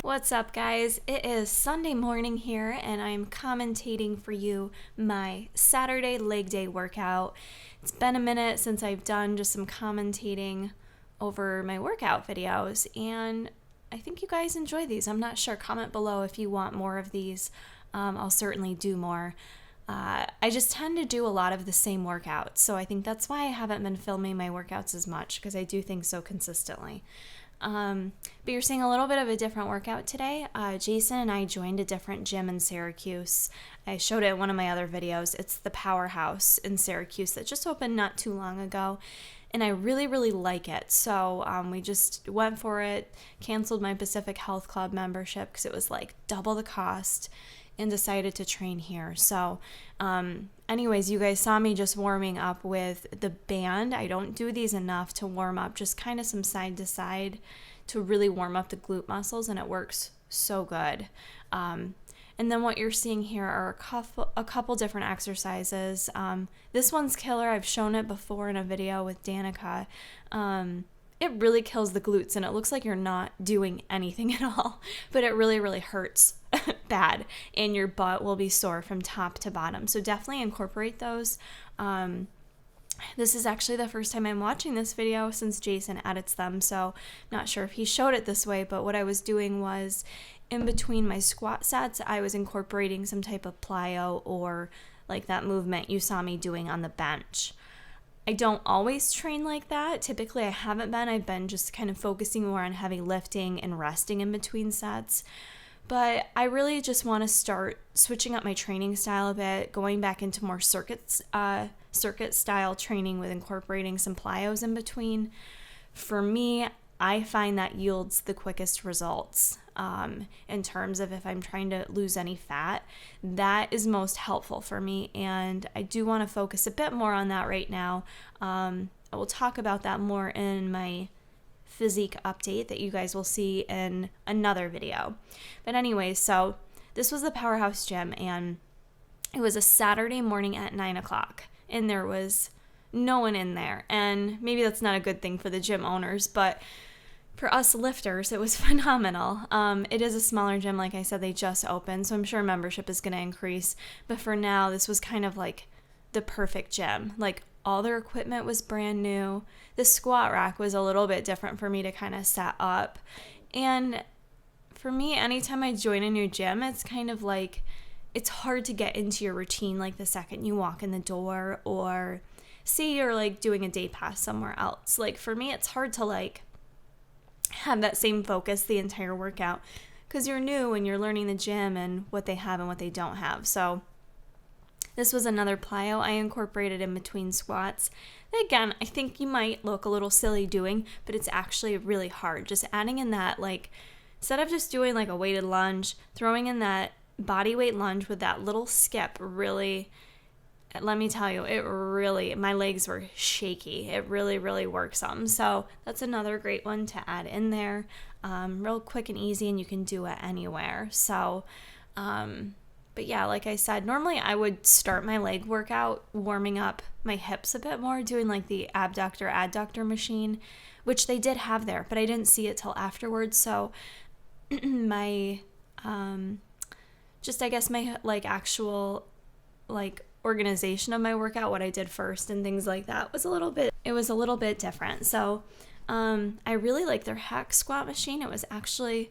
What's up, guys? It is Sunday morning here, and I'm commentating for you my Saturday leg day workout. It's been a minute since I've done just some commentating over my workout videos, and I think you guys enjoy these. I'm not sure. Comment below if you want more of these. I'll certainly do more. I just tend to do a lot of the same workouts, so I think that's why I haven't been filming my workouts as much, because I do things so consistently. But you're seeing a little bit of a different workout today. Jason and I joined a different gym in Syracuse. I showed it in one of my other videos. It's the Powerhouse in Syracuse that just opened not too long ago, and I really, really like it. So we just went for it, canceled my Pacific Health Club membership because it was like double the cost, and decided to train here. So anyways, you guys saw me just warming up with the band. I don't do these enough to warm up, just kind of some side to side to really warm up the glute muscles, and it works so good. And then what you're seeing here are a couple different exercises. This one's killer. I've shown it before in a video with Danica. It really kills the glutes, and it looks like you're not doing anything at all, but it really, really hurts bad, and your butt will be sore from top to bottom. So definitely incorporate those. This is actually the first time I'm watching this video since Jason edits them, so not sure if he showed it this way, but what I was doing was in between my squat sets, I was incorporating some type of plyo or like that movement you saw me doing on the bench. I don't always train like that. Typically, I haven't been. I've been just kind of focusing more on heavy lifting and resting in between sets. But I really just want to start switching up my training style a bit, going back into more circuit style training with incorporating some plyos in between. For me, I find that yields the quickest results in terms of if I'm trying to lose any fat. That is most helpful for me, and I do want to focus a bit more on that right now. I will talk about that more in my physique update that you guys will see in another video. But anyway, so this was the Powerhouse Gym, and it was a Saturday morning at 9 o'clock, and there was no one in there. And maybe that's not a good thing for the gym owners, but for us lifters, it was phenomenal. It is a smaller gym, like I said, they just opened, so I'm sure membership is going to increase. But for now, this was kind of like the perfect gym. Like, all their equipment was brand new. The squat rack was a little bit different for me to kind of set up. And for me, anytime I join a new gym, it's kind of like, it's hard to get into your routine like the second you walk in the door, or say you're like doing a day pass somewhere else. Like for me, it's hard to like have that same focus the entire workout because you're new and you're learning the gym and what they have and what they don't have. So this was another plyo I incorporated in between squats. Again, I think you might look a little silly doing, but it's actually really hard. Just adding in that, like, instead of just doing like a weighted lunge, throwing in that body weight lunge with that little skip really, let me tell you, it really, my legs were shaky. It really, really works some. So that's another great one to add in there. Real quick and easy, and you can do it anywhere. So, but yeah, like I said, normally I would start my leg workout warming up my hips a bit more, doing like the abductor adductor machine, which they did have there, but I didn't see it till afterwards. So my, just I guess my like actual like organization of my workout, what I did first and things like that was a little bit different. So I really like their hack squat machine. It was actually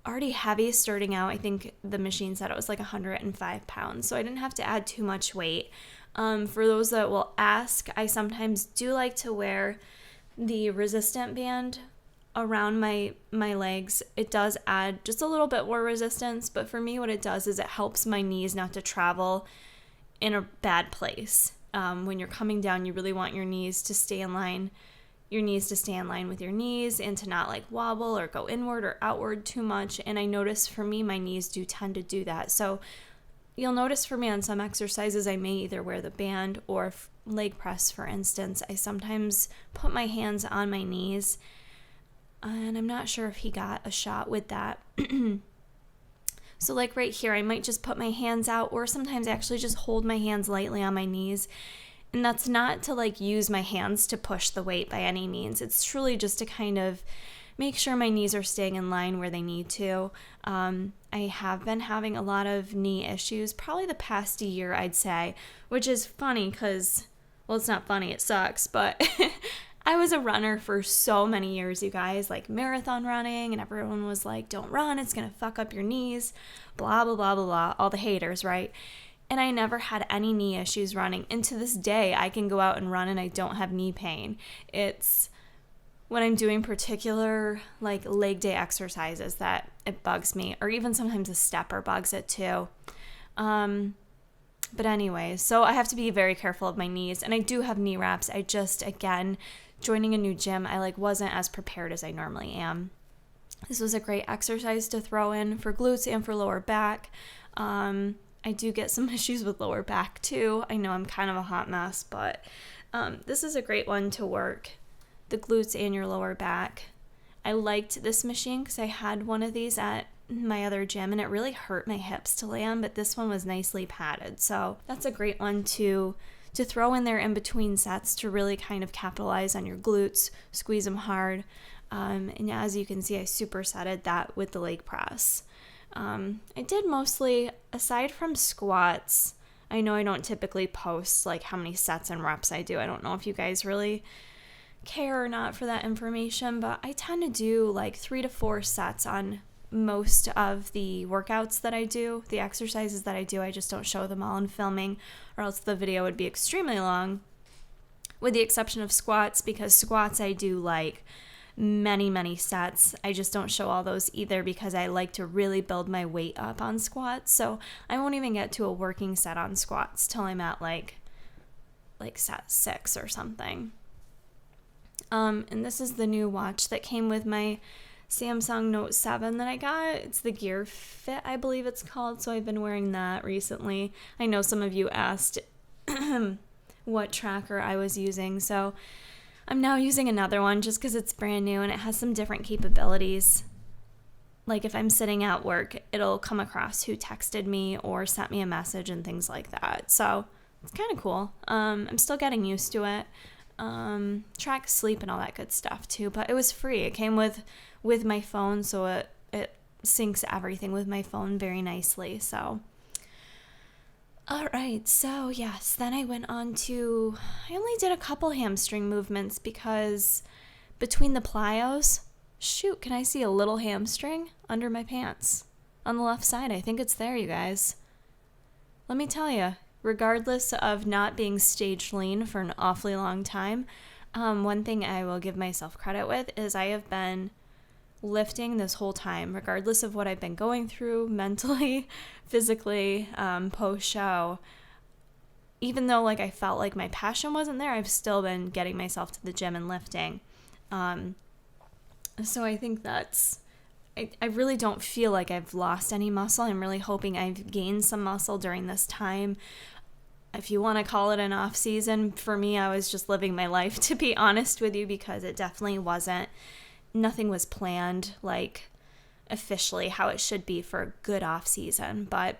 already heavy starting out. I think the machine said it was like 105 pounds, so I didn't have to add too much weight. For those that will ask, I sometimes do like to wear the resistant band around my legs. It does add just a little bit more resistance, but for me what it does is it helps my knees not to travel in a bad place. When you're coming down, you really want your knees to stay in line with your knees and to not like wobble or go inward or outward too much. And I notice for me, my knees do tend to do that. So you'll notice for me on some exercises, I may either wear the band or leg press, for instance. I sometimes put my hands on my knees, and I'm not sure if he got a shot with that. So like right here, I might just put my hands out, or sometimes I actually just hold my hands lightly on my knees. And that's not to like use my hands to push the weight by any means. It's truly just to kind of make sure my knees are staying in line where they need to. I have been having a lot of knee issues, probably the past year, I'd say, which is funny because, well, it's not funny, it sucks, but I was a runner for so many years, you guys, like marathon running, and everyone was like, don't run, it's going to fuck up your knees, blah, blah, blah, blah, blah, all the haters, right? And I never had any knee issues running. And to this day, I can go out and run and I don't have knee pain. It's when I'm doing particular like leg day exercises that it bugs me, or even sometimes a stepper bugs it too. But anyway, so I have to be very careful of my knees, and I do have knee wraps. I just, again, joining a new gym, I like wasn't as prepared as I normally am. This was a great exercise to throw in for glutes and for lower back. I do get some issues with lower back too. I know I'm kind of a hot mess, but this is a great one to work the glutes and your lower back. I liked this machine because I had one of these at my other gym and it really hurt my hips to lay on, but this one was nicely padded. So that's a great one to throw in there in between sets to really kind of capitalize on your glutes, squeeze them hard. And as you can see, I supersetted that with the leg press. I did mostly, aside from squats, I know I don't typically post like how many sets and reps I do. I don't know if you guys really care or not for that information, but I tend to do like 3 to 4 sets on most of the workouts that I do, the exercises that I do. I just don't show them all in filming, or else the video would be extremely long, with the exception of squats, because squats I do like many sets. I just don't show all those either because I like to really build my weight up on squats. So I won't even get to a working set on squats till I'm at like set 6 or something. And this is the new watch that came with my Samsung Note 7 that I got. It's the Gear Fit, I believe it's called. So I've been wearing that recently. I know some of you asked what tracker I was using. So I'm now using another one just because it's brand new and it has some different capabilities. Like if I'm sitting at work, it'll come across who texted me or sent me a message and things like that. So it's kind of cool. I'm still getting used to it. Track sleep and all that good stuff too, but it was free. It came with my phone, so it syncs everything with my phone very nicely. So all right, so yes, then I went on to, I only did a couple hamstring movements because between the plyos, shoot, can I see a little hamstring under my pants on the left side? I think it's there, you guys. Let me tell you, regardless of not being stage lean for an awfully long time, one thing I will give myself credit with is I have been lifting this whole time, regardless of what I've been going through mentally, physically, post-show. Even though like I felt like my passion wasn't there, I've still been getting myself to the gym and lifting. So I think I really don't feel like I've lost any muscle. I'm really hoping I've gained some muscle during this time. If you want to call it an off season, for me, I was just living my life, to be honest with you, because it definitely wasn't. Nothing was planned like officially how it should be for a good off season. But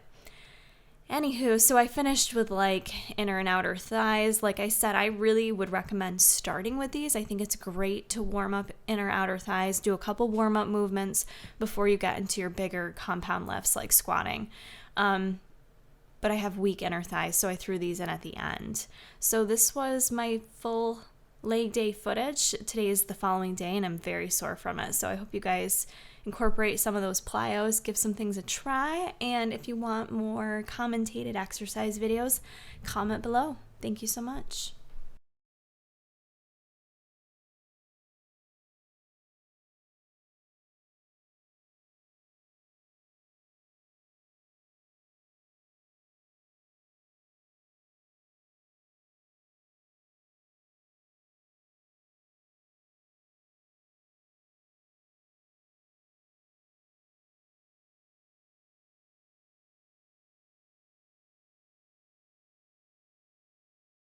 anywho, so I finished with like inner and outer thighs. Like I said, I really would recommend starting with these. I think it's great to warm up inner outer thighs, do a couple warm up movements before you get into your bigger compound lifts like squatting. But I have weak inner thighs, so I threw these in at the end. So this was my full leg day footage. Today is the following day and I'm very sore from it. So I hope you guys incorporate some of those plyos, give some things a try. And if you want more commentated exercise videos, comment below. Thank you so much.